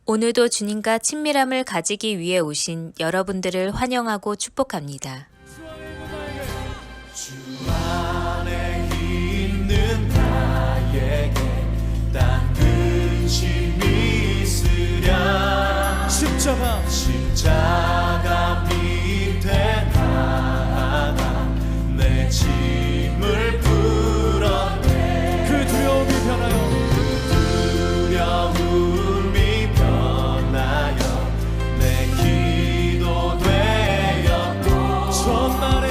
오늘도 주님과 친밀함을 가지기 위해 오신 여러분들을 환영하고 축복합니다. 주 안에 있는 나에게 딴 근심이 있으랴. 십자가 밑에 나아가 내 짐을 풀었네. 그 두려움이 변하여 내 기도 되었고 전날의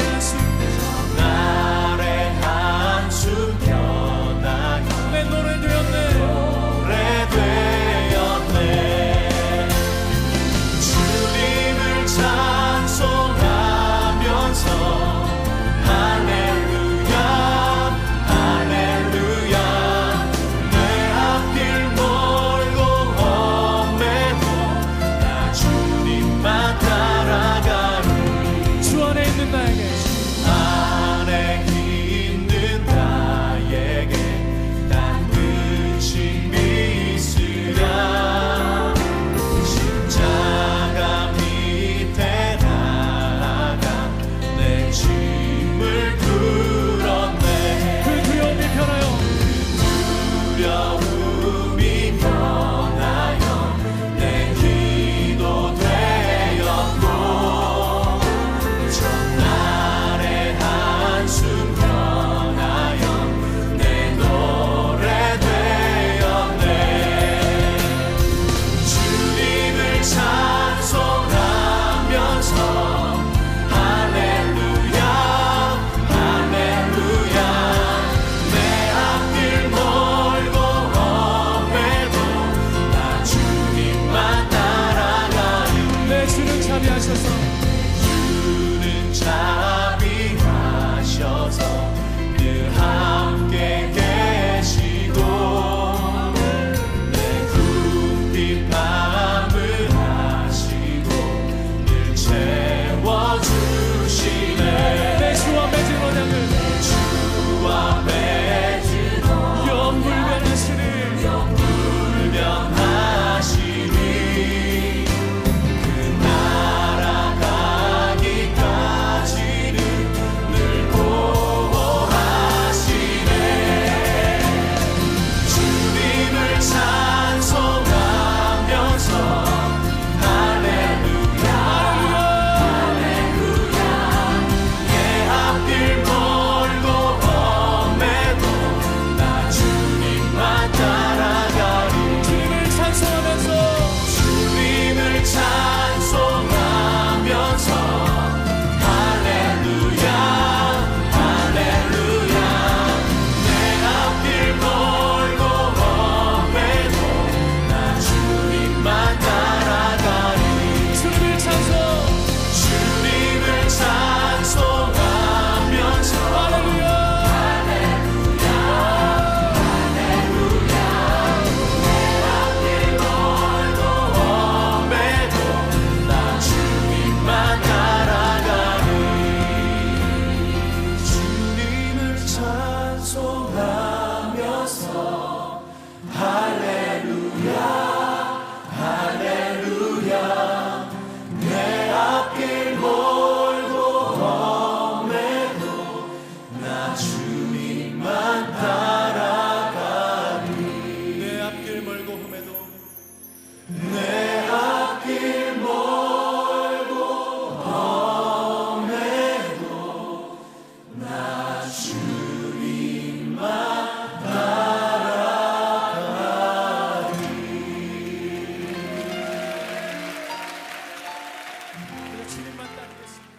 한숨 변하여 내 노래 되었네. 주님을 찬송하면서 할렐루야 할렐루야. 내 앞길 멀고 험해도 나 주님만 따라가리. 주 안에 있는 나에게 난 근심이 있으랴. 십자가 밑에 나아가 내 짐을 풀었네. 그 두려움이 변하여 내 기도 되었고 전날의 한숨 변하여 내 노래 되었네. 주님을 찬송하면서 할렐루야 할렐루야. 내 앞길 멀고 험해도 나 주님만 따라가리. 내 주는 자비하셔서 늘 함께 계시고 내 궁핍 밤을 하시고 늘 채워주시네. 내 주와 맺은 언약을 영불변하시니 그 날아가기까지는 늘 보호하시네. 주님을 찬송하면서 할렐루야 할렐루야. 내 앞길 멀고 험해도 나 주님만 따라가리. 주님을 찬송하면서 할렐루야 할렐루야. 내 앞길 멀고 험해도 나 주님만 따라가리. 주님을 찬송하면서 할렐루야 할렐루야 할렐루야. 내 앞길 멀고 험해도 나 주님만 따라가리. 주님을 찬송하면서 할렐루야 할렐루야. 내 앞길 멀고 험해도 나 주님만 따라가리. 내 앞길 멀고 험해도 내 앞길 멀고 험해도 나 주님만 따라가리. 주님만 따르겠습니다.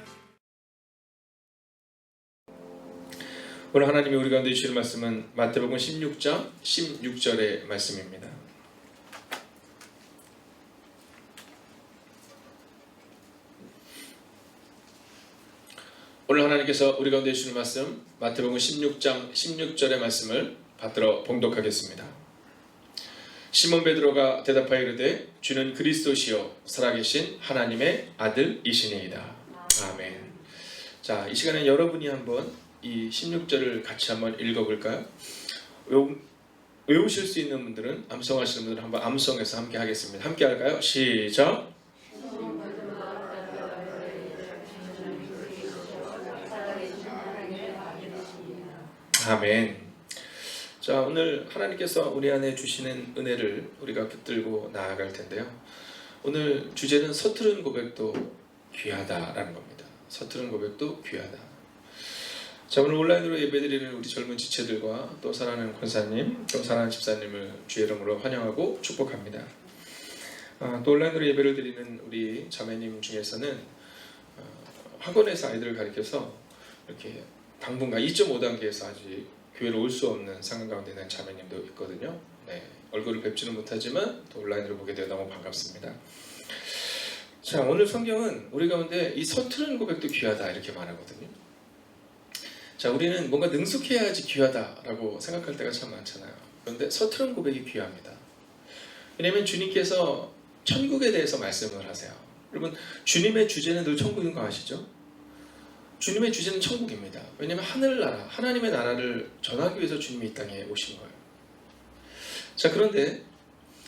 오늘 하나님이 우리 가운데 주시는 말씀은 마태복음 16장 16절의 말씀입니다. 오늘 하나님께서 우리 가운데 주시는 말씀 마태복음 16장 16절의 말씀을 받들어 봉독하겠습니다. 시몬 베드로가 대답하여 이르되 주는 그리스도시요 살아계신 하나님의 아들이시니이다. 아멘. 자, 이 시간에 여러분이 한번 이 16절을 같이 한번 읽어볼까요? 외우실 수 있는 분들은, 암송하시는 분들은 한번 암송해서 함께 하겠습니다. 함께 할까요? 시작. 아멘. 자, 오늘 하나님께서 우리 안에 주시는 은혜를 우리가 붙들고 나아갈 텐데요. 오늘 주제는 서투른 고백도 귀하다라는 겁니다. 서투른 고백도 귀하다. 자, 오늘 온라인으로 예배드리는 우리 젊은 지체들과 또 사랑하는 권사님, 또 사랑하는 집사님을 주의 이름으로 환영하고 축복합니다. 또 온라인으로 예배를 드리는 우리 자매님 중에서는 학원에서 아이들을 가르쳐서 이렇게 당분간 2.5단계에서 아직 교회로 올 수 없는 상황 가운데 있는 자매님도 있거든요. 네, 얼굴을 뵙지는 못하지만 또 온라인으로 보게 되어 너무 반갑습니다. 자, 오늘 성경은 우리 가운데 이 서투른 고백도 귀하다 이렇게 말하거든요. 자, 우리는 뭔가 능숙해야지 귀하다라고 생각할 때가 참 많잖아요. 그런데 서투른 고백이 귀합니다. 왜냐하면 주님께서 천국에 대해서 말씀을 하세요. 여러분, 주님의 주제는 늘 천국인 거 아시죠? 주님의 주제는 천국입니다. 왜냐하면 하늘나라, 하나님의 나라를 전하기 위해서 주님이 이 땅에 오신 거예요. 자, 그런데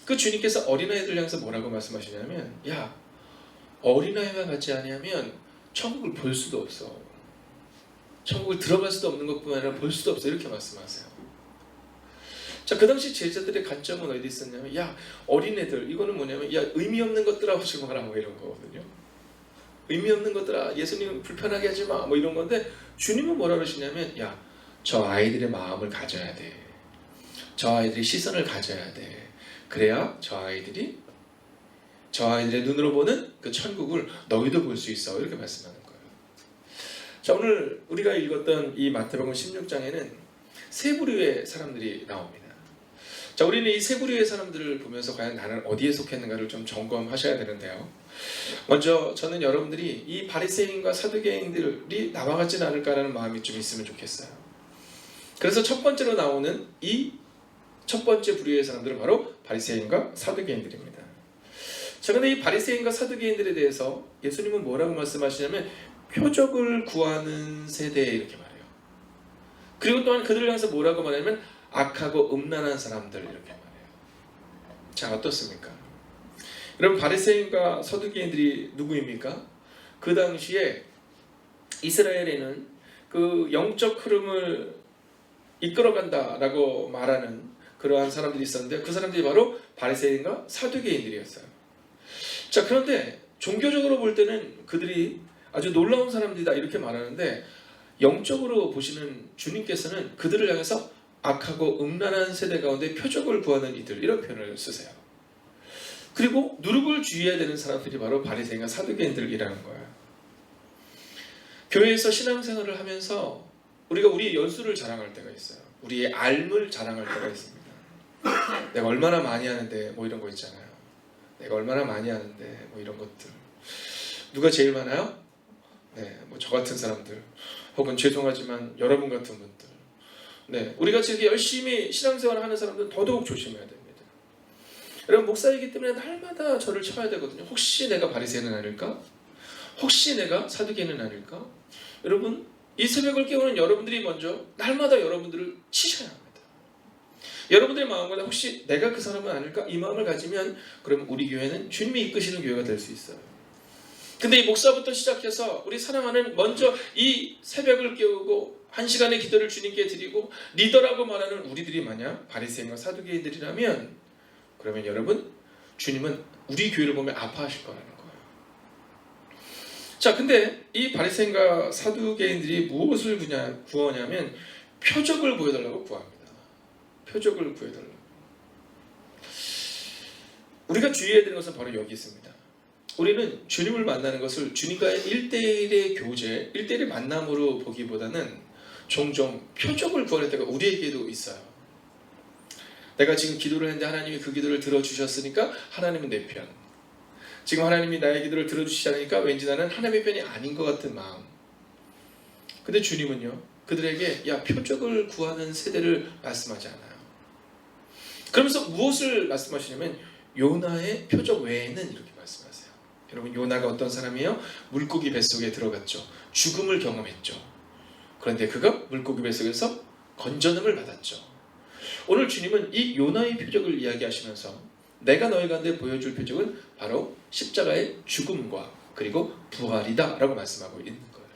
그 주님께서 어린아이들 향해서 뭐라고 말씀하시냐면, 야, 어린아이와 같지 아니하면 천국을 볼 수도 없어. 천국을 들어갈 수도 없는 것뿐만 아니라 볼 수도 없어. 이렇게 말씀하세요. 자, 그 당시 제자들의 관점은 어디 있었냐면, 야, 어린애들, 이거는 뭐냐면, 야, 의미 없는 것들아 하지 마라, 뭐 이런 거거든요. 의미 없는 것들아, 예수님 불편하게 하지 마, 뭐 이런 건데, 주님은 뭐라 그러시냐면, 야, 저 아이들의 마음을 가져야 돼. 저 아이들의 시선을 가져야 돼. 그래야 저 아이들의 눈으로 보는 그 천국을 너희도 볼 수 있어. 이렇게 말씀하는 거예요. 자, 오늘 우리가 읽었던 이 마태복음 16장에는 세 부류의 사람들이 나옵니다. 자, 우리는 이 세 부류의 사람들을 보면서 과연 나는 어디에 속했는가를 좀 점검하셔야 되는데요. 먼저 저는 여러분들이 이 바리새인과 사두개인들이 나와 같지는 않을까라는 마음이 좀 있으면 좋겠어요. 그래서 첫 번째로 나오는 이 첫 번째 부류의 사람들은 바로 바리새인과 사두개인들입니다. 자, 근데 이 바리새인과 사두개인들에 대해서 예수님은 뭐라고 말씀하시냐면 표적을 구하는 세대 이렇게 말해요. 그리고 또한 그들을 향해서 뭐라고 말하냐면 악하고 음란한 사람들 이렇게 말해요. 자, 어떻습니까? 여러분, 바리새인과 서두개인들이 누구입니까? 그 당시에 이스라엘에는 그 영적 흐름을 이끌어간다라고 말하는 그러한 사람들이 있었는데 그 사람들이 바로 바리새인과 사두개인들이었어요. 자, 그런데 종교적으로 볼 때는 그들이 아주 놀라운 사람들이다 이렇게 말하는데 영적으로 보시는 주님께서는 그들을 향해서 악하고 음란한 세대 가운데 표적을 구하는 이들 이런 표현을 쓰세요. 그리고 누룩을 주의해야 되는 사람들이 바로 바리새인과 사두개인들이라는 거예요. 교회에서 신앙생활을 하면서 우리가 우리의 연수를 자랑할 때가 있어요. 우리의 알을 자랑할 때가 있습니다. 내가 얼마나 많이 하는데 뭐 이런 거 있잖아요. 내가 얼마나 많이 하는데 뭐 이런 것들. 누가 제일 많아요? 네, 뭐 저 같은 사람들, 혹은 죄송하지만 여러분 같은 분들. 네, 우리 같이 이렇게 열심히 신앙생활을 하는 사람들은 더더욱 조심해야 됩니다. 여러분, 목사이기 때문에 날마다 저를 쳐야 되거든요. 혹시 내가 바리새인은 아닐까? 혹시 내가 사두개인은 아닐까? 여러분, 이 새벽을 깨우는 여러분들이 먼저 날마다 여러분들을 치셔야 합니다. 여러분들의 마음보다 혹시 내가 그 사람은 아닐까? 이 마음을 가지면 그럼 우리 교회는 주님이 이끄시는 교회가 될 수 있어요. 근데 이 목사부터 시작해서 우리 사랑하는 먼저 이 새벽을 깨우고 한 시간의 기도를 주님께 드리고 리더라고 말하는 우리들이 만약 바리새인과 사두개인들이라면 그러면 여러분, 주님은 우리 교회를 보면 아파하실 거라는 거예요. 자, 근데 이 바리새인과 사두개인들이 무엇을 구하냐면 표적을 보여달라고 구합니다. 표적을 구해달라고. 우리가 주의해야 되는 것은 바로 여기 있습니다. 우리는 주님을 만나는 것을 주님과의 1대1의 교제, 1대1의 만남으로 보기보다는 종종 표적을 구하는 때가 우리에게도 있어요. 내가 지금 기도를 했는데 하나님이 그 기도를 들어주셨으니까 하나님은 내 편. 지금 하나님이 나의 기도를 들어주시지 않으니까 왠지 나는 하나님의 편이 아닌 것 같은 마음. 근데 주님은요, 그들에게 야, 표적을 구하는 세대를 말씀하지 않아요. 그러면서 무엇을 말씀하시냐면 요나의 표적 외에는 이렇게 말씀하세요. 여러분, 요나가 어떤 사람이에요? 물고기 뱃속에 들어갔죠. 죽음을 경험했죠. 그런데 그가 물고기 뱃속에서 건져냄을 받았죠. 오늘 주님은 이 요나의 표적을 이야기하시면서 내가 너희 가운데 보여줄 표적은 바로 십자가의 죽음과 그리고 부활이다 라고 말씀하고 있는 거예요.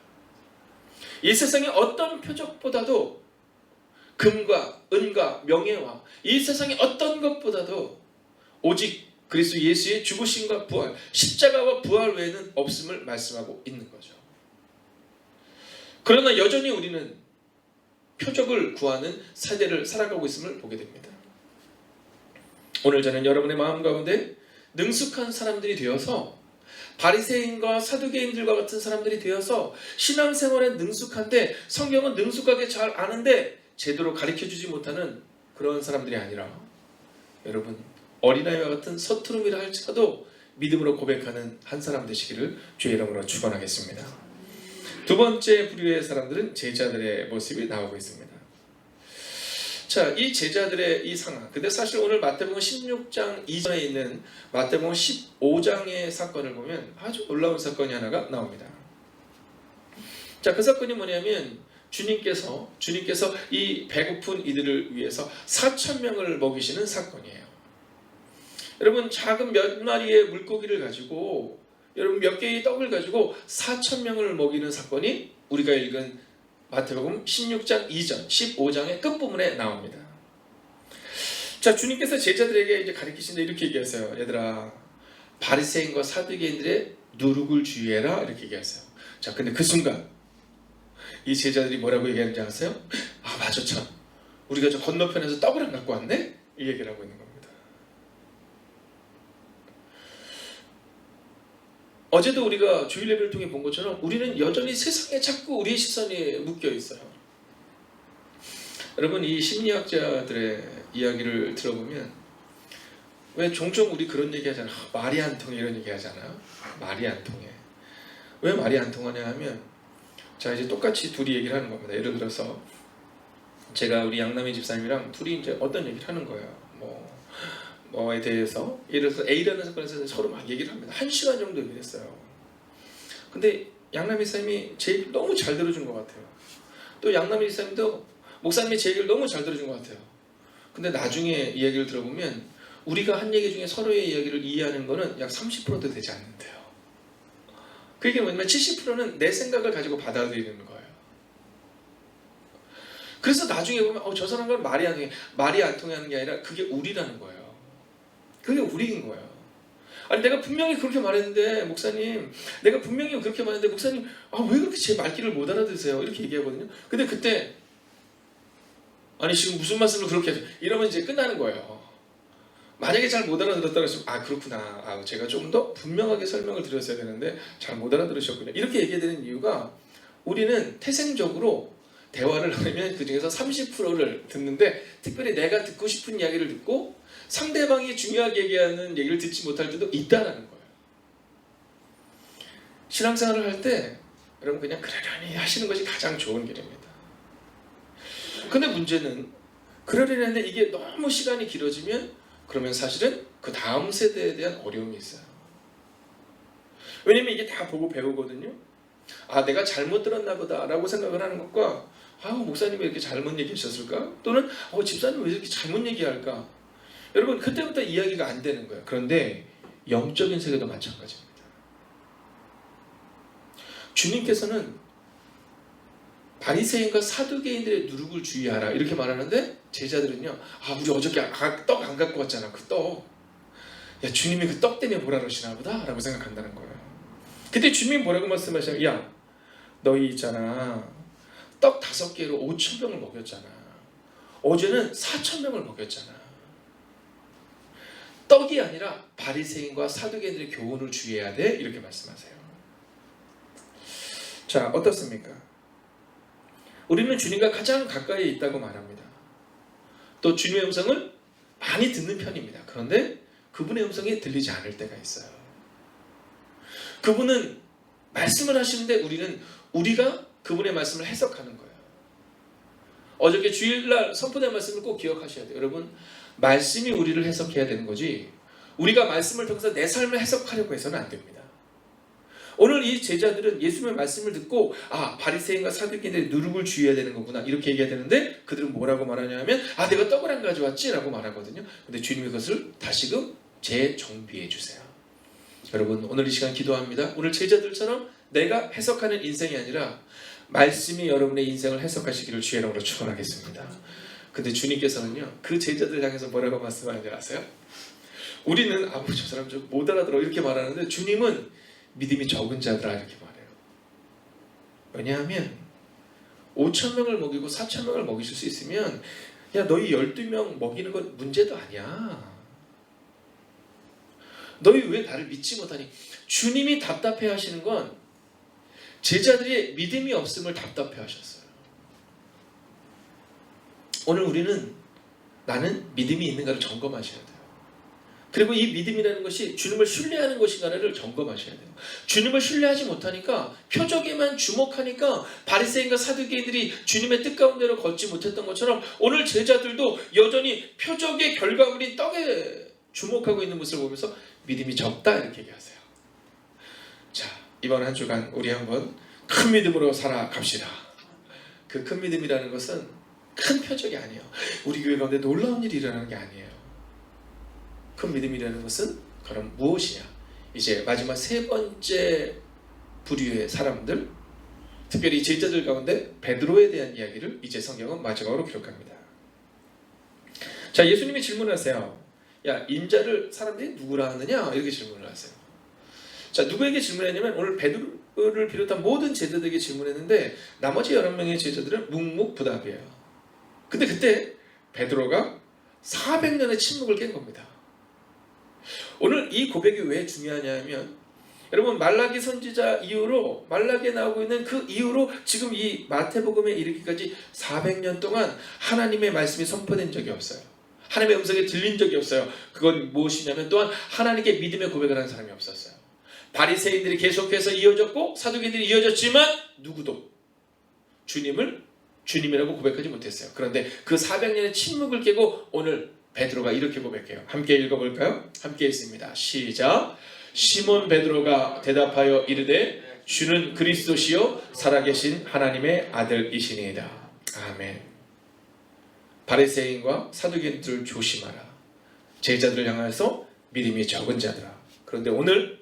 이 세상의 어떤 표적보다도 금과 은과 명예와 이 세상의 어떤 것보다도 오직 그리스도 예수의 죽으심과 부활, 십자가와 부활 외에는 없음을 말씀하고 있는 거죠. 그러나 여전히 우리는 표적을 구하는 세대를 살아가고 있음을 보게 됩니다. 오늘 저는 여러분의 마음 가운데 능숙한 사람들이 되어서 바리새인과 사두개인들과 같은 사람들이 되어서 신앙생활에 능숙한데 성경은 능숙하게 잘 아는데 제대로 가르쳐주지 못하는 그런 사람들이 아니라 여러분 어린아이와 같은 서투름이라 할지라도 믿음으로 고백하는 한 사람 되시기를 주의 이름으로 축원하겠습니다. 두 번째 부류의 사람들은 제자들의 모습이 나오고 있습니다. 자, 이 제자들의 이 상황. 근데 사실 오늘 마태복음 16장 이전에 있는 마태복음 15장의 사건을 보면 아주 놀라운 사건이 하나가 나옵니다. 자, 그 사건이 뭐냐면 주님께서 이 배고픈 이들을 위해서 4,000명을 먹이시는 사건이에요. 여러분 작은 몇 마리의 물고기를 가지고 여러분 몇 개의 떡을 가지고 4,000명을 먹이는 사건이 우리가 읽은 마태복음 16장 이전 15장의 끝부분에 나옵니다. 자, 주님께서 제자들에게 이제 가르치시는데 이렇게 얘기하세요. 얘들아, 바리새인과 사두개인들의 누룩을 주의해라 이렇게 얘기하세요. 자, 근데 그 순간 이 제자들이 뭐라고 얘기하는지 아세요? 아, 맞아, 참 우리가 저 건너편에서 떡을 안 갖고 왔네? 이 얘기를 하고 있는 겁니다. 어제도 우리가 주일 예배를 통해 본 것처럼 우리는 여전히 세상에 자꾸 우리의 시선이 묶여 있어요. 여러분 이 심리학자들의 이야기를 들어보면 왜 종종 우리 그런 얘기 하잖아. 말이 안 통해 이런 얘기 하잖아요. 말이 안 통해. 왜 말이 안 통하냐 하면 자 이제 똑같이 둘이 얘기를 하는 겁니다. 예를 들어서 제가 우리 양남희 집사님이랑 둘이 이제 어떤 얘기를 하는 거예요. 뭐에 대해서 예를 들어서 A라는 사건에서 서로 막 얘기를 합니다. 1시간 정도 얘기를 했어요. 근데 양남희 집사님이 제 얘기를 너무 잘 들어준 것 같아요. 또 양남희 집사님도 목사님이 제 얘기를 너무 잘 들어준 것 같아요. 근데 나중에 이 얘기를 들어보면 우리가 한 얘기 중에 서로의 이야기를 이해하는 거는 약 30%도 되지 않는데요. 그게 뭐냐면 70%는 내 생각을 가지고 받아들이는 거예요. 그래서 나중에 보면 저 사람과는 말이 안 통하는 게 아니라 그게 우리라는 거예요. 그게 우리인 거예요. 아니 내가 분명히 그렇게 말했는데 목사님 내가 분명히 그렇게 말했는데 목사님 왜 그렇게 제 말귀를 못 알아들으세요? 이렇게 얘기하거든요. 근데 그때 아니 지금 무슨 말씀을 그렇게 하죠? 이러면 이제 끝나는 거예요. 만약에 잘 못 알아들었다고 했으면 그렇구나. 제가 좀 더 분명하게 설명을 드렸어야 되는데 잘 못 알아들으셨군요. 이렇게 얘기해야 되는 이유가 우리는 태생적으로 대화를 하면 그 중에서 30%를 듣는데 특별히 내가 듣고 싶은 이야기를 듣고 상대방이 중요하게 얘기하는 얘기를 듣지 못할 때도 있다라는 거예요. 신앙생활을 할 때 여러분 그냥 그러려니 하시는 것이 가장 좋은 길입니다. 근데 문제는 그러려니 하는데 이게 너무 시간이 길어지면 그러면 사실은 그 다음 세대에 대한 어려움이 있어요. 왜냐면 이게 다 보고 배우거든요. 내가 잘못 들었나 보다 라고 생각을 하는 것과 목사님이 이렇게 잘못 얘기하셨을까? 또는 집사님 왜 이렇게 잘못 얘기할까? 여러분 그때부터 이야기가 안 되는 거예요. 그런데 영적인 세계도 마찬가지입니다. 주님께서는 바리새인과 사두개인들의 누룩을 주의하라 이렇게 말하는데 제자들은요 우리 어저께 떡 안 갖고 왔잖아. 그 떡. 야 주님이 그 떡 때문에 뭐라 그러시나 보다 라고 생각한다는 거예요. 그때 주님이 뭐라고 말씀하시냐면 야 너희 있잖아 떡 5개로 5,000명을 먹였잖아. 어제는 4,000명을 먹였잖아. 떡이 아니라 바리새인과 사두개인들의 교훈을 주의해야 돼 이렇게 말씀하세요. 자 어떻습니까? 우리는 주님과 가장 가까이 있다고 말합니다. 또 주님의 음성을 많이 듣는 편입니다. 그런데 그분의 음성이 들리지 않을 때가 있어요. 그분은 말씀을 하시는데 우리가 그분의 말씀을 해석하는 거예요. 어저께 주일날 선포된 말씀을 꼭 기억하셔야 돼요. 여러분 말씀이 우리를 해석해야 되는 거지 우리가 말씀을 통해서 내 삶을 해석하려고 해서는 안 됩니다. 오늘 이 제자들은 예수님의 말씀을 듣고 바리새인과 사두개인들이 누룩을 주의해야 되는 거구나 이렇게 얘기해야 되는데 그들은 뭐라고 말하냐면 내가 떡을 안 가져왔지 라고 말하거든요. 근데 주님이 그것을 다시금 재정비해 주세요. 여러분 오늘 이 시간 기도합니다. 오늘 제자들처럼 내가 해석하는 인생이 아니라 말씀이 여러분의 인생을 해석하시기를 주의 이름으로 축원하겠습니다. 근데 주님께서는요 그 제자들 향해서 뭐라고 말씀하는지 아세요? 우리는 저 사람 좀 못 알아들어 이렇게 말하는데 주님은 믿음이 적은 자들아 이렇게 말해요. 왜냐하면 5,000명을 먹이고 4,000명을 먹이실 수 있으면 너희 12명 먹이는 건 문제도 아니야. 너희 왜 나를 믿지 못하니? 주님이 답답해 하시는 건 제자들의 믿음이 없음을 답답해 하셨어요. 오늘 우리는 나는 믿음이 있는가를 점검하셔야 돼요. 그리고 이 믿음이라는 것이 주님을 신뢰하는 것인가를 점검하셔야 돼요. 주님을 신뢰하지 못하니까 표적에만 주목하니까 바리새인과 사두개인들이 주님의 뜻 가운데로 걷지 못했던 것처럼 오늘 제자들도 여전히 표적의 결과물인 떡에 주목하고 있는 모습을 보면서 믿음이 적다 이렇게 얘기하세요. 자, 이번 한 주간 우리 한번 큰 믿음으로 살아갑시다. 그 큰 믿음이라는 것은 큰 표적이 아니에요. 우리 교회 가운데 놀라운 일이 일어나는 게 아니에요. 큰 믿음이라는 것은 그럼 무엇이냐? 이제 마지막 세 번째 부류의 사람들, 특별히 제자들 가운데 베드로에 대한 이야기를 이제 성경은 마지막으로 기록합니다. 자, 예수님이 질문하세요. 인자를 사람들이 누구라 하느냐? 이렇게 질문을 하세요. 자, 누구에게 질문했냐면 오늘 베드로를 비롯한 모든 제자들에게 질문했는데 나머지 11명의 제자들은 묵묵부답이에요. 근데 그때 베드로가 400년의 침묵을 깬 겁니다. 오늘 이 고백이 왜 중요하냐면 여러분 말라기 선지자 이후로 말라기에 나오고 있는 그 이후로 지금 이 마태복음에 이르기까지 400년 동안 하나님의 말씀이 선포된 적이 없어요. 하나님의 음성이 들린 적이 없어요. 그건 무엇이냐면 또한 하나님께 믿음의 고백을 하는 사람이 없었어요. 바리새인들이 계속해서 이어졌고 사두개인들이 이어졌지만 누구도 주님을 주님이라고 고백하지 못했어요. 그런데 그 400년의 침묵을 깨고 오늘 베드로가 이렇게 고백해요. 함께 읽어볼까요? 함께 읽습니다. 시작. 시몬 베드로가 대답하여 이르되 주는 그리스도시요 살아계신 하나님의 아들이시니이다. 아멘. 바리새인과 사두개인들을 조심하라. 제자들을 향해서 믿음이 적은 자들아. 그런데 오늘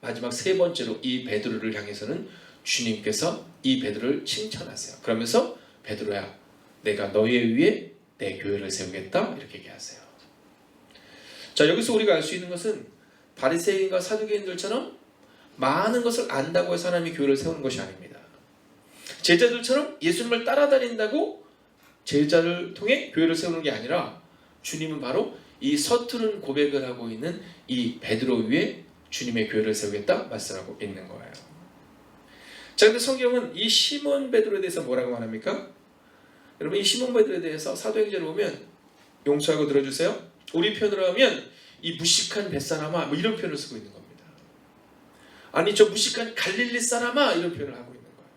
마지막 세 번째로 이 베드로를 향해서는 주님께서 이 베드로를 칭찬하세요. 그러면서 베드로야 내가 너희 위에 내 교회를 세우겠다 이렇게 얘기하세요. 자, 여기서 우리가 알 수 있는 것은 바리새인과 사두개인들처럼 많은 것을 안다고 해서 하나님이 교회를 세우는 것이 아닙니다. 제자들처럼 예수님을 따라다닌다고 제자를 통해 교회를 세우는 게 아니라 주님은 바로 이 서투른 고백을 하고 있는 이 베드로 위에 주님의 교회를 세우겠다 말씀하고 있는 거예요. 자, 근데 성경은 이 시몬 베드로에 대해서 뭐라고 말합니까? 여러분 이 시몬 베드로에 대해서 사도행전을 보면 용서하고 들어주세요. 우리 표현으로 하면 이 무식한 뱃사람아 뭐 이런 표현을 쓰고 있는 겁니다. 아니 저 무식한 갈릴리 사람아 이런 표현을 하고 있는 거예요.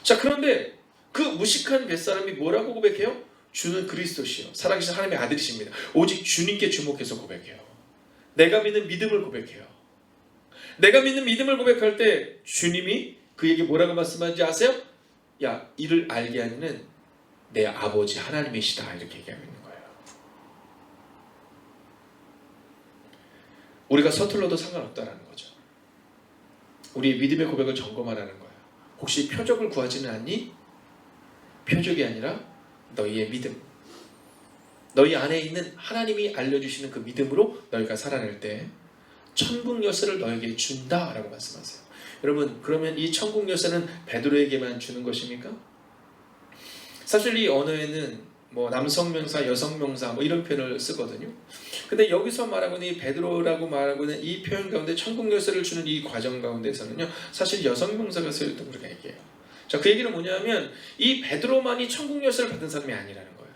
자, 그런데 그 무식한 뱃사람이 뭐라고 고백해요? 주는 그리스도시요 살아계신 하나님의 아들이십니다. 오직 주님께 주목해서 고백해요. 내가 믿는 믿음을 고백해요. 내가 믿는 믿음을 고백할 때 주님이 그에게 뭐라고 말씀하는지 아세요? 야, 이를 알게 하는 내 아버지 하나님이시다 이렇게 얘기하고 있는 거예요. 우리가 서툴러도 상관없다라는 거죠. 우리의 믿음의 고백을 점검하라는 거예요. 혹시 표적을 구하지는 않니? 표적이 아니라 너희의 믿음, 너희 안에 있는 하나님이 알려주시는 그 믿음으로 너희가 살아낼 때 천국 열쇠를 너에게 준다라고 말씀하세요. 여러분 그러면 이 천국 열쇠는 베드로에게만 주는 것입니까? 사실 이 언어에는 뭐 남성 명사, 여성 명사 뭐 이런 표현을 쓰거든요. 근데 여기서 말하고 있는 이 베드로라고 말하고 있는 이 표현 가운데 천국 열쇠를 주는 이 과정 가운데서는요 사실 여성 명사가 쓰였다고 우리가 얘기해요. 자, 그 얘기는 뭐냐면 이 베드로만이 천국 열쇠를 받은 사람이 아니라는 거예요.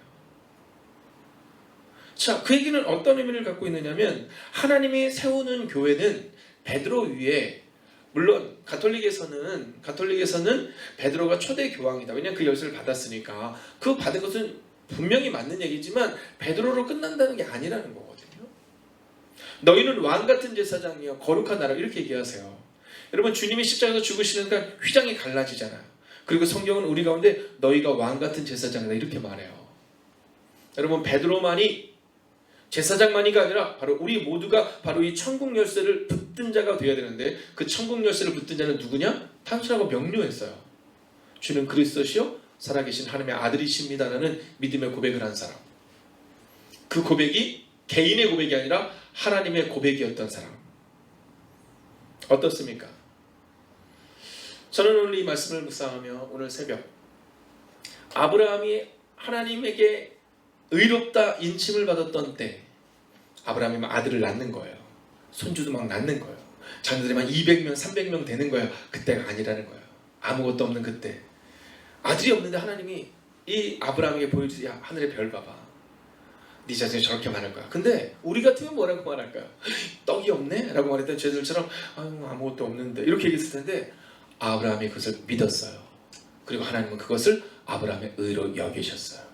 자, 그 얘기는 어떤 의미를 갖고 있느냐면 하나님이 세우는 교회는 베드로 위에 물론 가톨릭에서는 베드로가 초대 교황이다. 왜냐하면 그 열쇠를 받았으니까 그 받은 것은 분명히 맞는 얘기지만 베드로로 끝난다는 게 아니라는 거거든요. 너희는 왕같은 제사장이여 거룩한 나라 이렇게 얘기하세요. 여러분 주님이 십자가에서 죽으시니까 휘장이 갈라지잖아요. 그리고 성경은 우리 가운데 너희가 왕같은 제사장이다 이렇게 말해요. 여러분 베드로만이 제사장만이가 아니라 바로 우리 모두가 바로 이 천국 열쇠를 붙든 자가 되어야 되는데 그 천국 열쇠를 붙든 자는 누구냐? 단순하고 명료했어요. 주는 그리스도시요 살아계신 하나님의 아들이십니다라는 믿음의 고백을 한 사람. 그 고백이 개인의 고백이 아니라 하나님의 고백이었던 사람. 어떻습니까? 저는 오늘 이 말씀을 묵상하며 오늘 새벽 아브라함이 하나님에게 의롭다 인침을 받았던 때 아브라함이 막 아들을 낳는 거예요. 손주도 막 낳는 거예요. 자녀들이 막 200명 300명 되는 거예요. 그때가 아니라는 거예요. 아무것도 없는 그때 아들이 없는데 하나님이 이 아브라함에게 보여주지 야 하늘의 별 봐봐. 네 자식이 저렇게 많을 거야. 근데 우리 같으면 뭐라고 말할까요? 떡이 없네? 라고 말했던 쟤들처럼 아무것도 없는데 이렇게 얘기했을 텐데 아브라함이 그것을 믿었어요. 그리고 하나님은 그것을 아브라함의 의로 여기셨어요.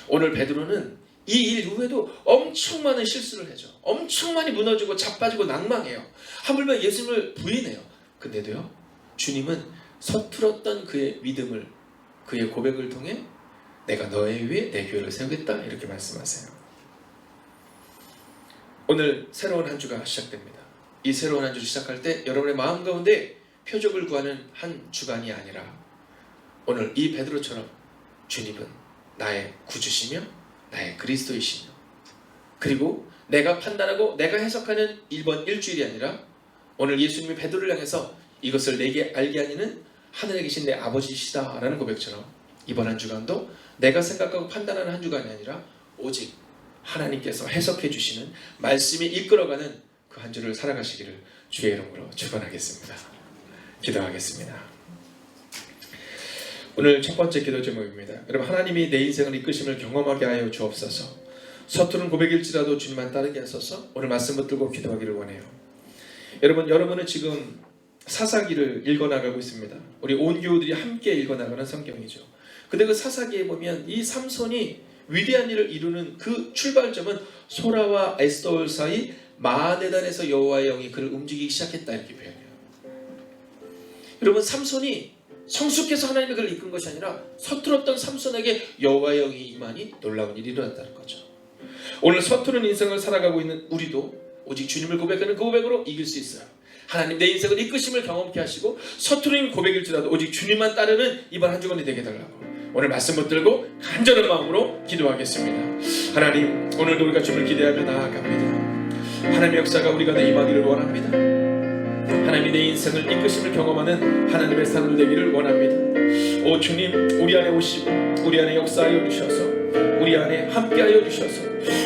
오늘 베드로는 이 일 이후에도 엄청 많은 실수를 하죠. 엄청 많이 무너지고 자빠지고 낭망해요. 하물며 예수님을 부인해요. 근데도요 주님은 서툴었던 그의 믿음을 그의 고백을 통해 내가 너의 위에 내 교회를 세우겠다 이렇게 말씀하세요. 오늘 새로운 한 주가 시작됩니다. 이 새로운 한 주를 시작할 때 여러분의 마음 가운데 표적을 구하는 한 주간이 아니라 오늘 이 베드로처럼 주님은 나의 구주시며 나의 그리스도이시며 그리고 내가 판단하고 내가 해석하는 이번 일주일이 아니라 오늘 예수님이 베드로를 향해서 이것을 내게 알게 하니는 하늘에 계신 내 아버지시다라는 고백처럼 이번 한 주간도 내가 생각하고 판단하는 한 주간이 아니라 오직 하나님께서 해석해 주시는 말씀이 이끌어가는 그 한 주를 살아가시기를 주의 이름으로 축원하겠습니다. 기도하겠습니다. 오늘 첫 번째 기도 제목입니다. 여러분 하나님이 내 인생을 이끄심을 경험하게 하여 주옵소서. 서투른 고백일지라도 주님만 따르게 하소서. 오늘 말씀 붙들고 기도하기를 원해요. 여러분은 지금 사사기를 읽어나가고 있습니다. 우리 온 교우들이 함께 읽어나가는 성경이죠. 근데 그 사사기에 보면 이 삼손이 위대한 일을 이루는 그 출발점은 소라와 에스더올 사이 마하네단에서 여호와의 영이 그를 움직이기 시작했다 이렇게 표현해요. 여러분 삼손이 성숙해서 하나님의 그를 이끈 것이 아니라 서툴었던 삼손에게 여호와의 영이 임하니 놀라운 일이 일어났다는 거죠. 오늘 서투른 인생을 살아가고 있는 우리도 오직 주님을 고백하는 그 고백으로 이길 수 있어요. 하나님 내 인생을 이끄심을 경험케 하시고 서투른 고백일지라도 오직 주님만 따르는 이번 한 주간이 되게 해달라고 오늘 말씀 붙들고 간절한 마음으로 기도하겠습니다. 하나님 오늘도 우리가 주님을 기대하며 나아갑니다. 하나님의 역사가 우리 가운데 임하기를 원합니다. 하나님이 내 인생을 이끄심을 경험하는 하나님의 사람들 되기를 원합니다. 오 주님 우리 안에 오시고 우리 안에 역사하여 주셔서 우리 안에 함께하여 주셔서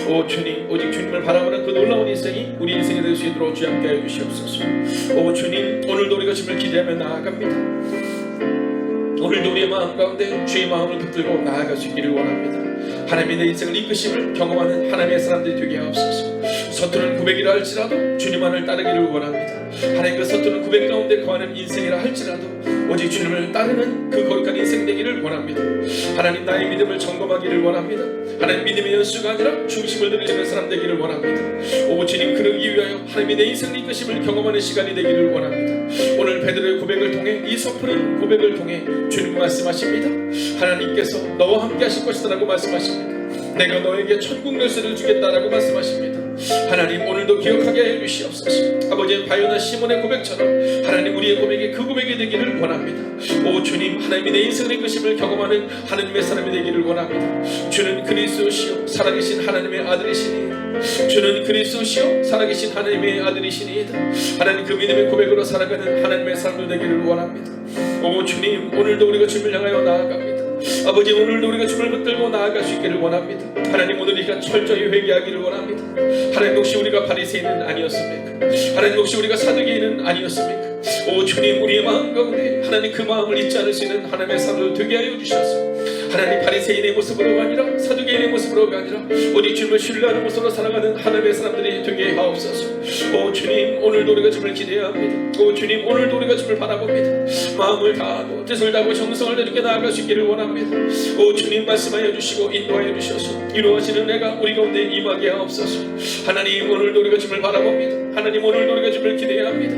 오 주님 오직 주님을 바라보는 그 놀라운 인생이 우리 인생이 될 수 있도록 주 함께하여 주시옵소서. 오 주님 오늘도 우리가 주님을 기대하며 나아갑니다. 오늘도 우리의 마음 가운데 주의 마음을 붙들고 나아갈 수 있기를 원합니다. 하나님이 내 인생을 이끄심을 경험하는 하나님의 사람들이 되게 하옵소서. 서투른 고백이라 할지라도 주님만을 따르기를 원합니다. 하나님 그 서투른 고백 가운데 거하는 인생이라 할지라도 오직 주님을 따르는 그 거룩한 인생 되기를 원합니다. 하나님 나의 믿음을 점검하기를 원합니다. 하나님 믿음의 연수가 아니라 중심을 들이시는 사람 되기를 원합니다. 오 주님 그러기 위하여 하나님이 내 인생을 이끄심을 경험하는 시간이 되기를 원합니다. 오늘 베드로의 고백을 통해 이 서투른 고백을 통해 주님 말씀하십니다. 하나님께서 너와 함께 하실 것이다 라고 말씀하십니다. 내가 너에게 천국 열쇠를 주겠다라고 말씀하십니다. 하나님 오늘도 기억하게 해 주시옵소서. 아버지의 바요나 시몬의 고백처럼 하나님 우리의 고백이 그 고백이 되기를 원합니다. 오 주님 하나님이 내 인생을 이끄심을 경험하는 하나님의 사람이 되기를 원합니다. 주는 그리스도시요 살아계신 하나님의 아들이시니 주는 그리스도시요 살아계신 하나님의 아들이시니이다. 하나님 그 믿음의 고백으로 살아가는 하나님의 사람들 되기를 원합니다. 오 주님 오늘도 우리가 주님을 향하여 나아갑니다. 아버지 오늘도 우리가 주님을 붙들고 나아갈 수 있기를 원합니다. 하나님 오늘 우리가 철저히 회개하기를 원합니다. 하나님 혹시 우리가 바리새인은 아니었습니까? 하나님 혹시 우리가 사두개인은 아니었습니까? 오 주님 우리의 마음 가운데 하나님 그 마음을 잊지 않을 수 있는 하나님의 사람을 되게 하여 주셔서 하나님 바리새인의 모습으로가 아니라 사두개인의 모습으로가 아니라 오직 주님을 신뢰하는 모습으로 살아가는 하나님의 사람들이 되게 하옵소서. 오 주님, 오늘도 우리가 주님을 기대합니다. 오 주님, 오늘도 우리가 주님을 바라봅니다. 마음을 다하고 뜻을 다하고 정성을 내주게 나아갈 수 있기를 원합니다. 오 주님, 말씀하여 주시고 인도하여 주셔서 이루어지는 은혜가 우리 가운데 임하게 하옵소서. 하나님, 오늘도 우리가 주님을 바라봅니다. 하나님, 오늘도 우리가 주님을 기대합니다.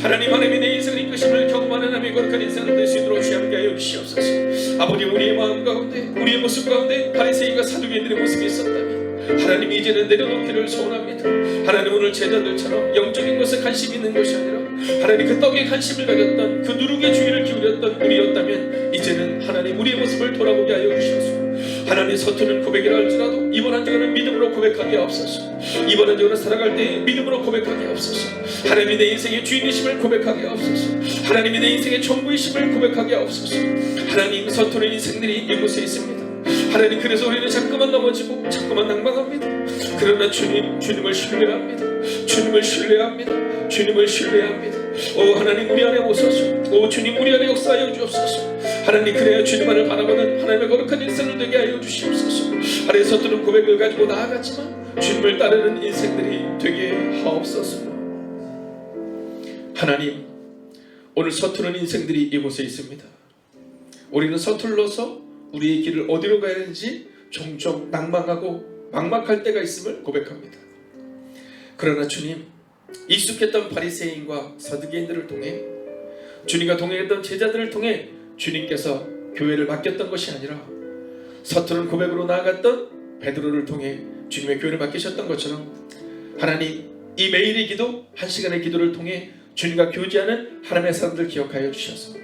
하나님이 내 인생을 이끄심을 경험하는 하나님의 거룩한 인생을 될 수 있도록 함께 하여 주시옵소서. 아버지, 우리의 마음 가운데, 우리의 모습 가운데 바리새인과 사두개인들의 모습이 있었다면 하나님, 이제는 내려놓기를 소원합니다. 하나님, 오늘 제자들처럼 영적인 것에 관심이 있는 것이 아니라 하나님, 그 떡에 관심을 가졌던, 그 누룩에 주의를 기울였던 우리였다면 이제는 하나님, 우리의 모습을 돌아보게 하여 주셔서 하나님, 서투른 고백이라 할지라도 이번 한 주간은 믿음으로 고백하게 하옵소서. 이번 한 주간은 살아갈 때 믿음으로 고백하게 하옵소서. 하나님이 내 인생의 주인이심을 고백하게 하옵소서. 하나님이 내 인생의 전부이심을 고백하게 하옵소서. 하나님, 서투른 인생들이 이곳에 있습니다. 하나님, 그래서 우리는 자꾸만 넘어지고 자꾸만 낭망합니다. 그러나 주님을 신뢰합니다. 주님을 신뢰합니다. 주님을 신뢰합니다. 오 하나님, 우리 안에 오소서. 오 주님, 우리 안에 역사하여 주옵소서. 하나님, 그래야 주님만을 바라보는 하나님의 거룩한 인생을 되게 하여 주시옵소서. 하나님, 서투른 고백을 가지고 나아갔지만 주님을 따르는 인생들이 되게 하옵소서. 하나님, 오늘 서투른 인생들이 이곳에 있습니다. 우리는 서툴러서 우리의 길을 어디로 가야 하는지 종종 낭망하고 막막할 때가 있음을 고백합니다. 그러나 주님, 익숙했던 바리새인과 서두개인들을 통해, 주님과 동행했던 제자들을 통해 주님께서 교회를 맡겼던 것이 아니라 서투른 고백으로 나아갔던 베드로를 통해 주님의 교회를 맡기셨던 것처럼 하나님, 이 매일의 기도, 한 시간의 기도를 통해 주님과 교제하는 하나님의 사람들 기억하여 주셔서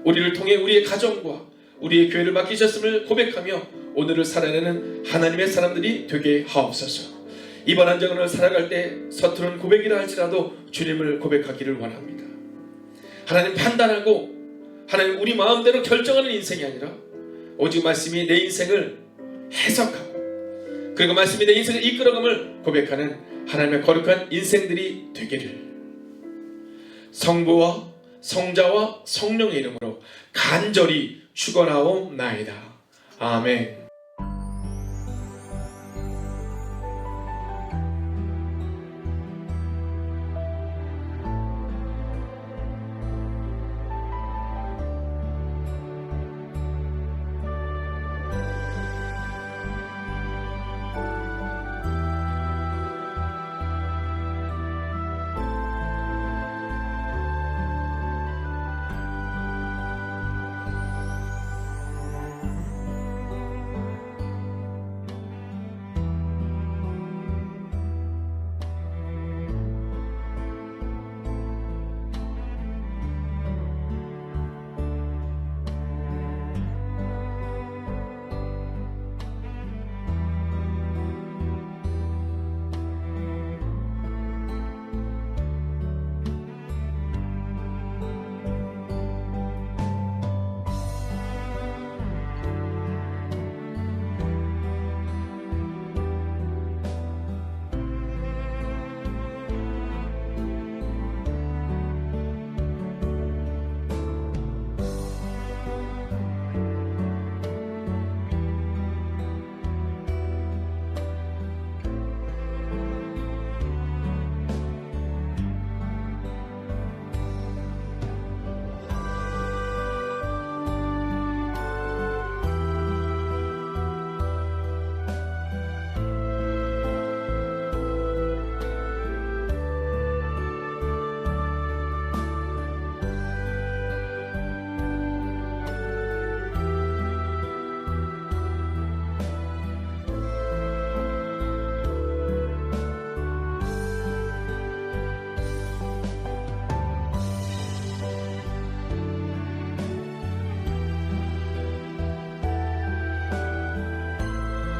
우리를 통해 우리의 가정과 우리의 교회를 맡기셨음을 고백하며 오늘을 살아내는 하나님의 사람들이 되게 하옵소서. 이번 한 주간을 살아갈 때 서투른 고백이라 할지라도 주님을 고백하기를 원합니다. 하나님, 판단하고 하나님 우리 마음대로 결정하는 인생이 아니라 오직 말씀이 내 인생을 해석하고 그리고 말씀이 내 인생을 이끌어감을 고백하는 하나님의 거룩한 인생들이 되기를 성부와 성자와 성령의 이름으로 간절히 축원하옵나이다. 아멘.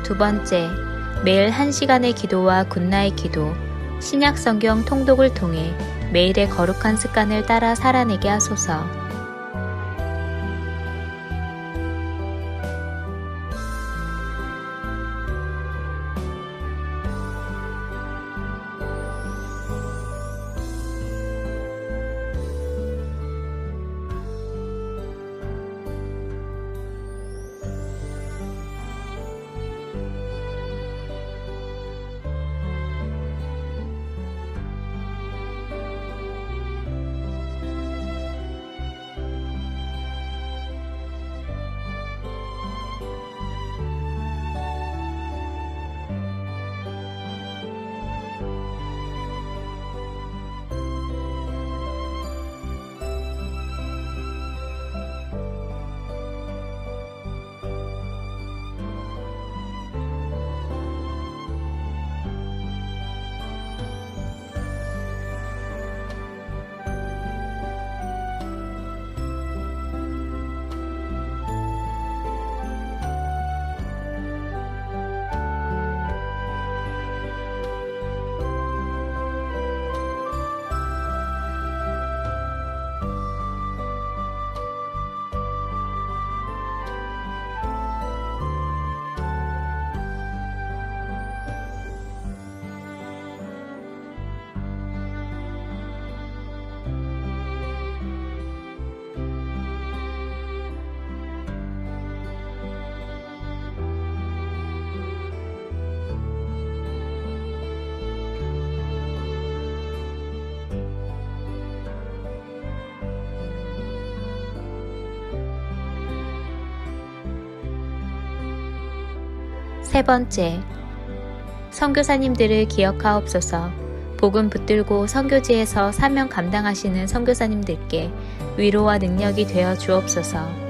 두 번째, 매일 1시간의 기도와 굿나잇 기도, 신약 성경 통독을 통해 매일의 거룩한 습관을 따라 살아내게 하소서. 세 번째, 선교사님들을 기억하옵소서. 복음 붙들고 선교지에서 사명 감당하시는 선교사님들께 위로와 능력이 되어 주옵소서.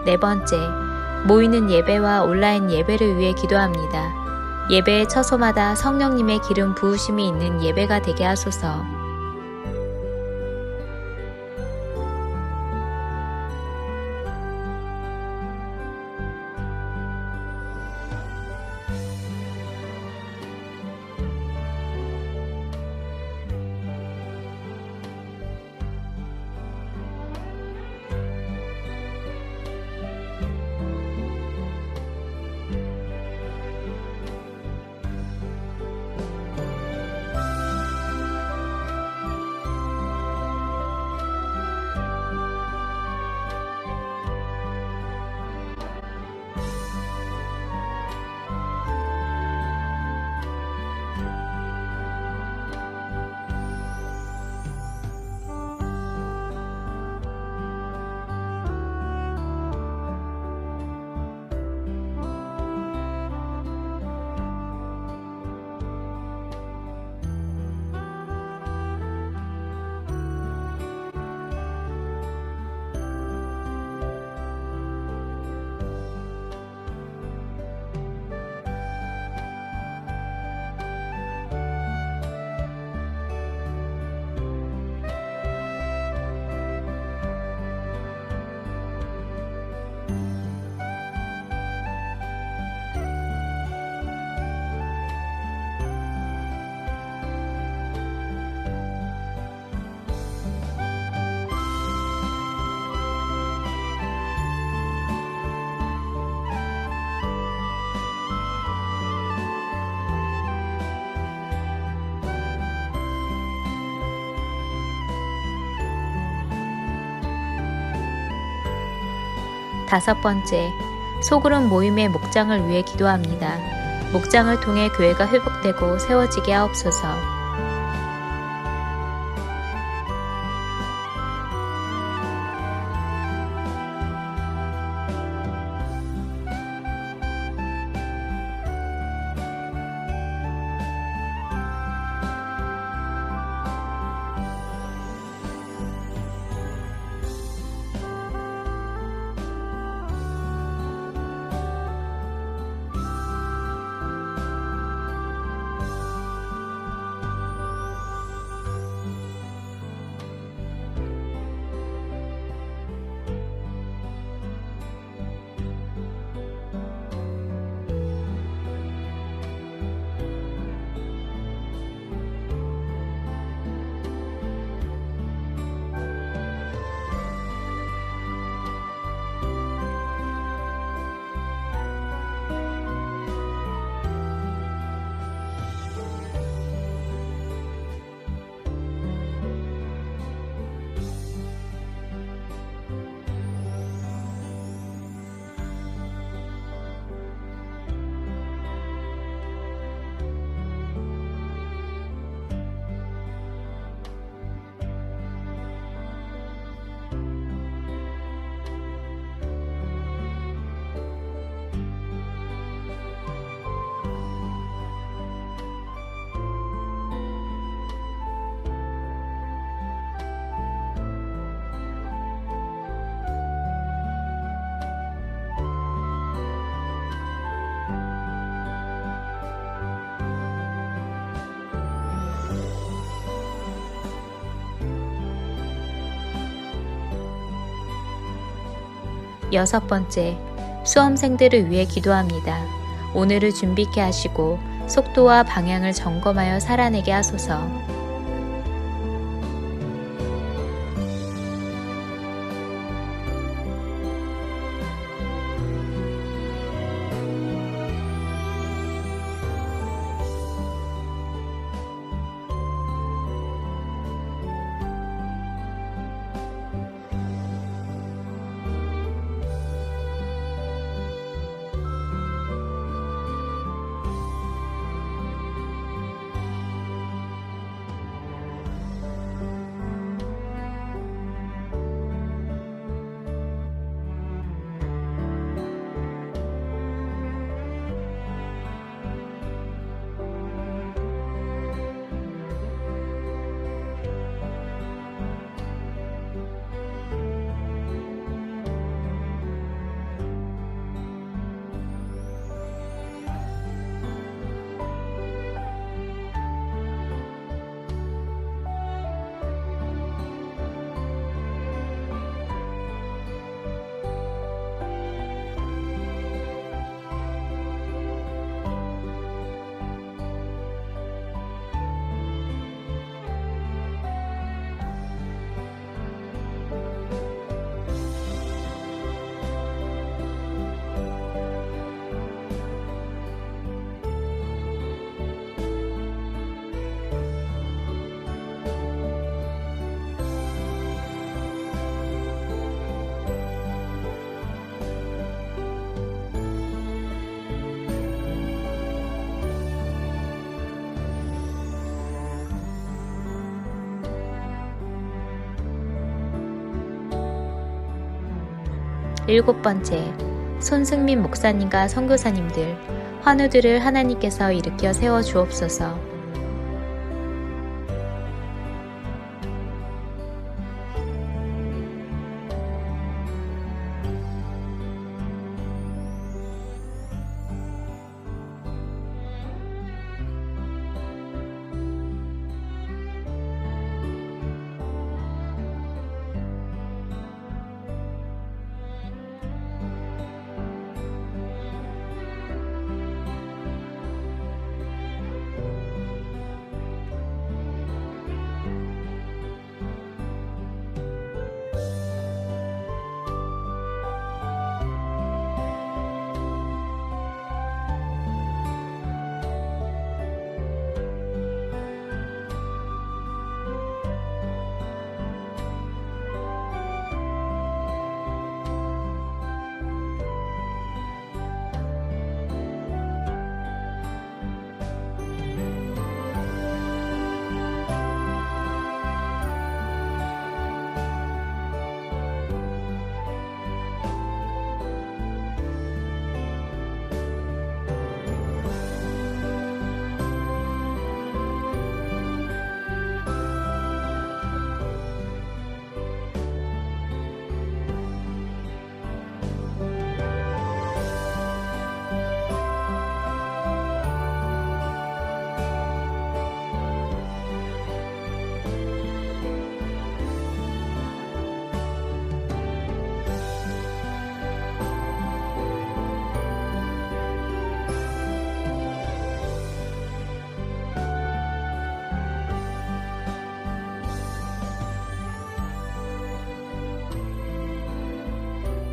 네 번째, 모이는 예배와 온라인 예배를 위해 기도합니다. 예배의 처소마다 성령님의 기름 부으심이 있는 예배가 되게 하소서. 다섯 번째, 소그룹 모임의 목장을 위해 기도합니다. 목장을 통해 교회가 회복되고 세워지게 하옵소서. 6번째, 수험생들을 위해 기도합니다. 오늘을 준비케 하시고 속도와 방향을 점검하여 살아내게 하소서. 일곱 번째, 손승민 목사님과 선교사님들, 환우들을 하나님께서 일으켜 세워 주옵소서.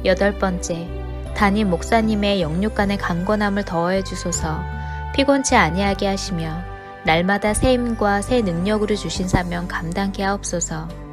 여덟 번째, 담임 목사님의 영육간의 강건함을 더하여 주소서. 피곤치 아니하게 하시며 날마다 새 힘과 새 능력으로 주신 사명 감당케 하옵소서.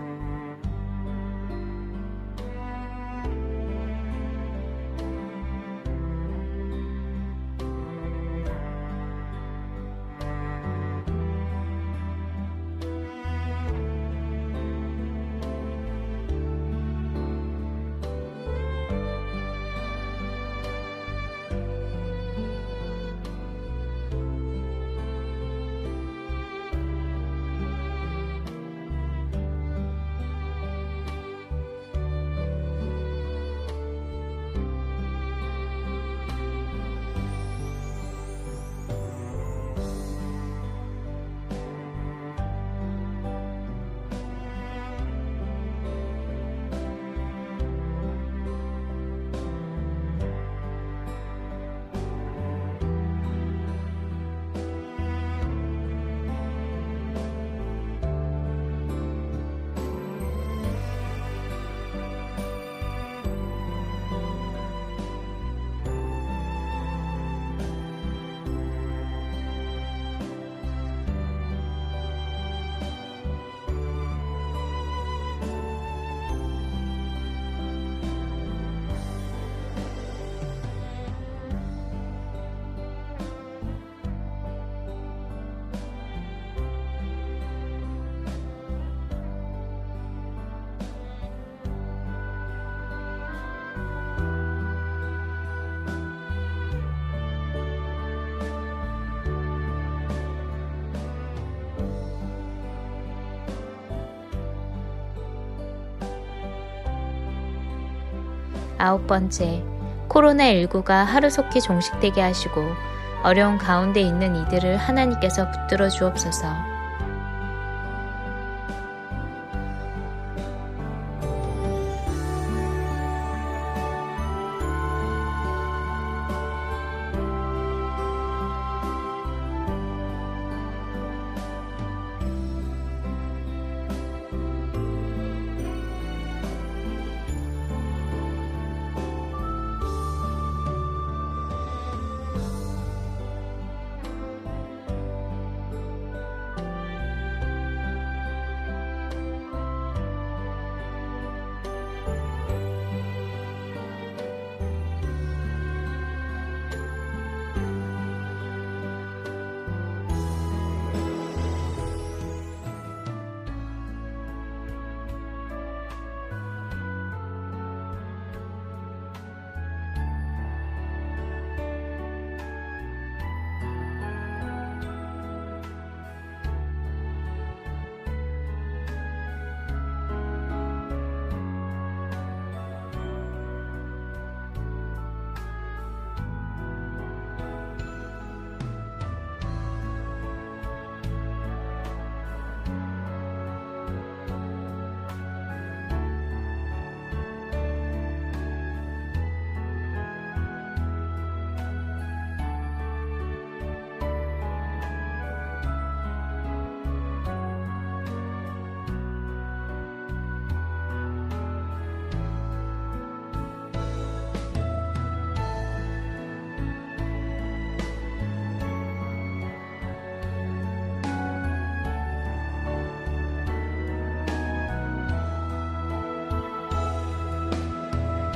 9번째, 코로나19가 하루속히 종식되게 하시고 어려운 가운데 있는 이들을 하나님께서 붙들어 주옵소서.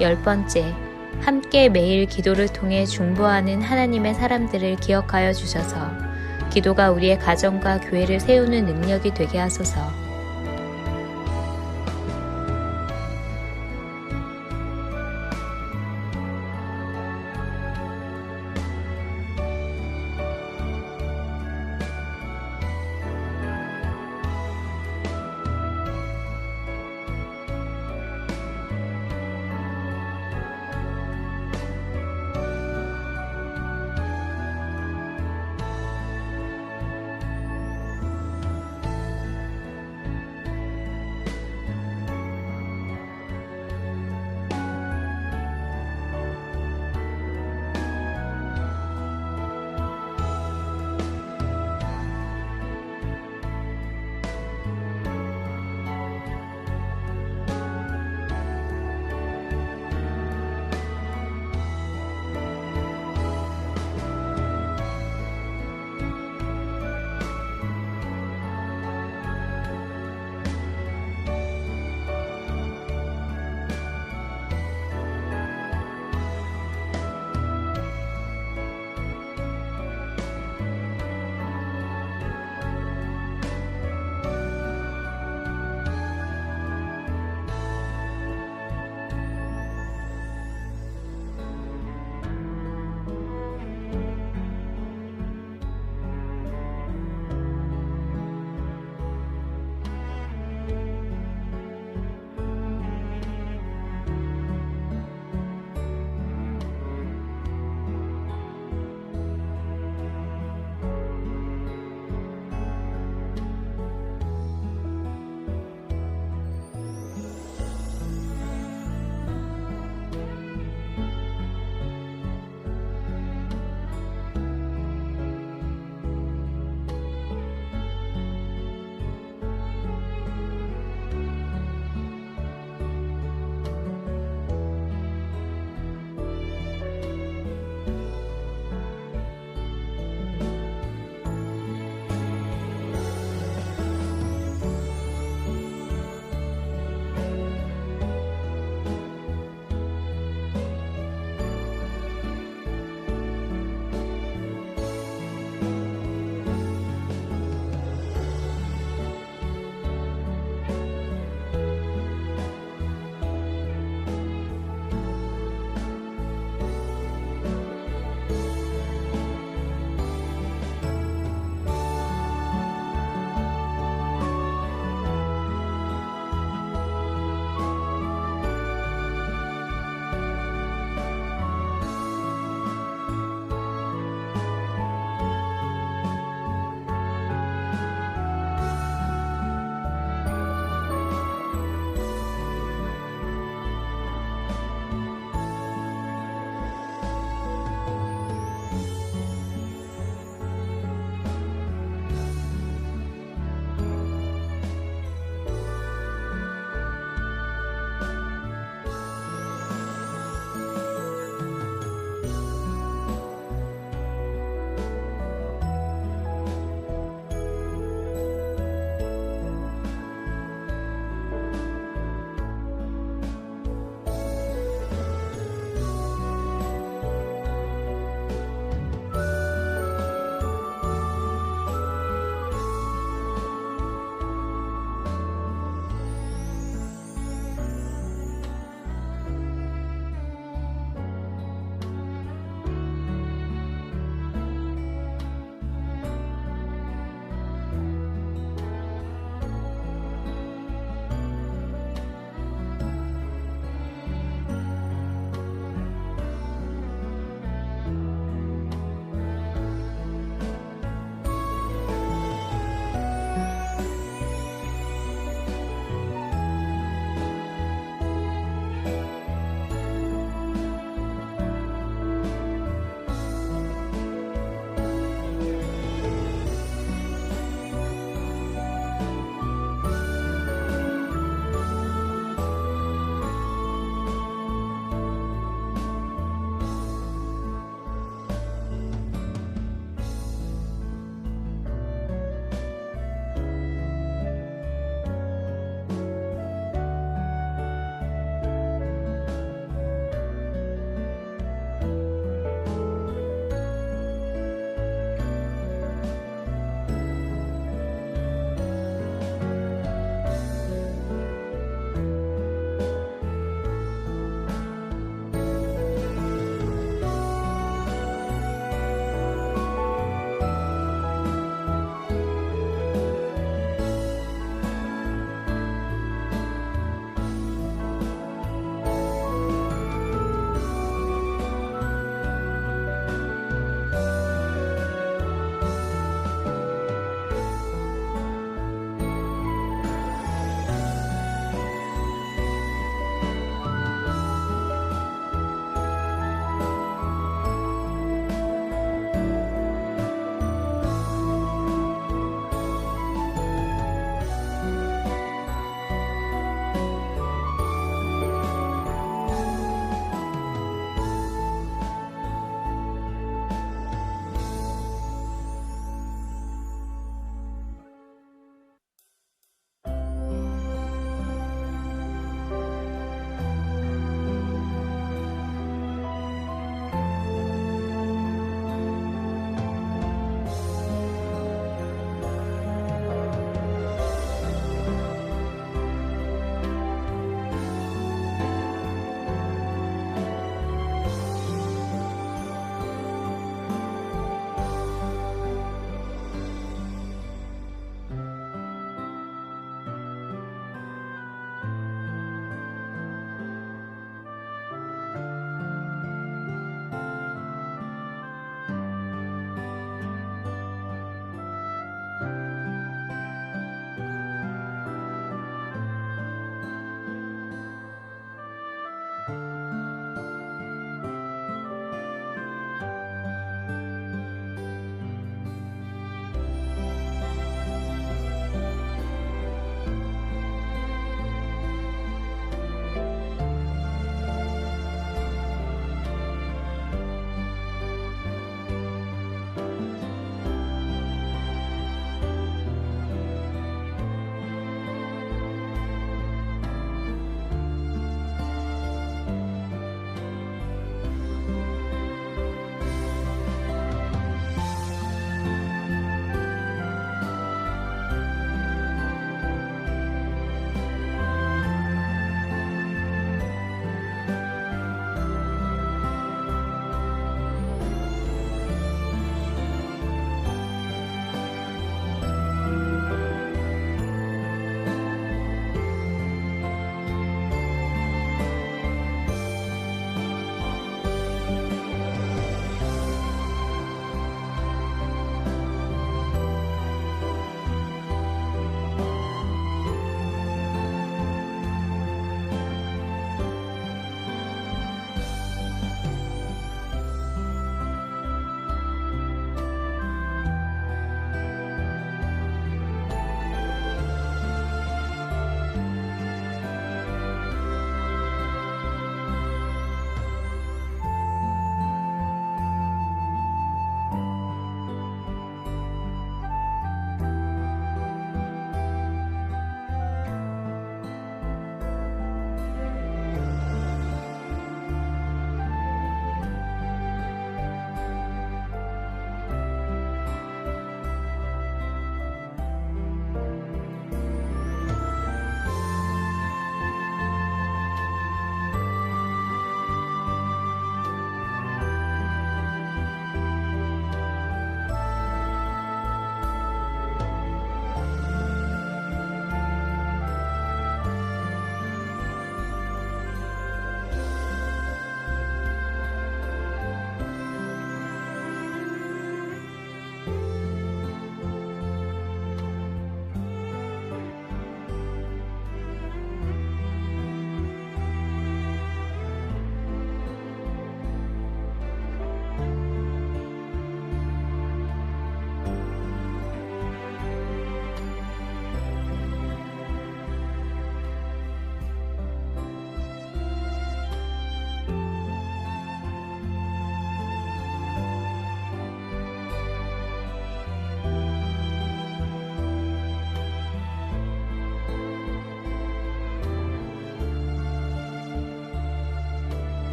열 번째, 함께 매일 기도를 통해 중보하는 하나님의 사람들을 기억하여 주셔서 기도가 우리의 가정과 교회를 세우는 능력이 되게 하소서.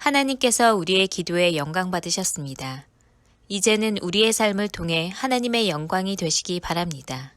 하나님께서 우리의 기도에 영광 받으셨습니다. 이제는 우리의 삶을 통해 하나님의 영광이 되시기 바랍니다.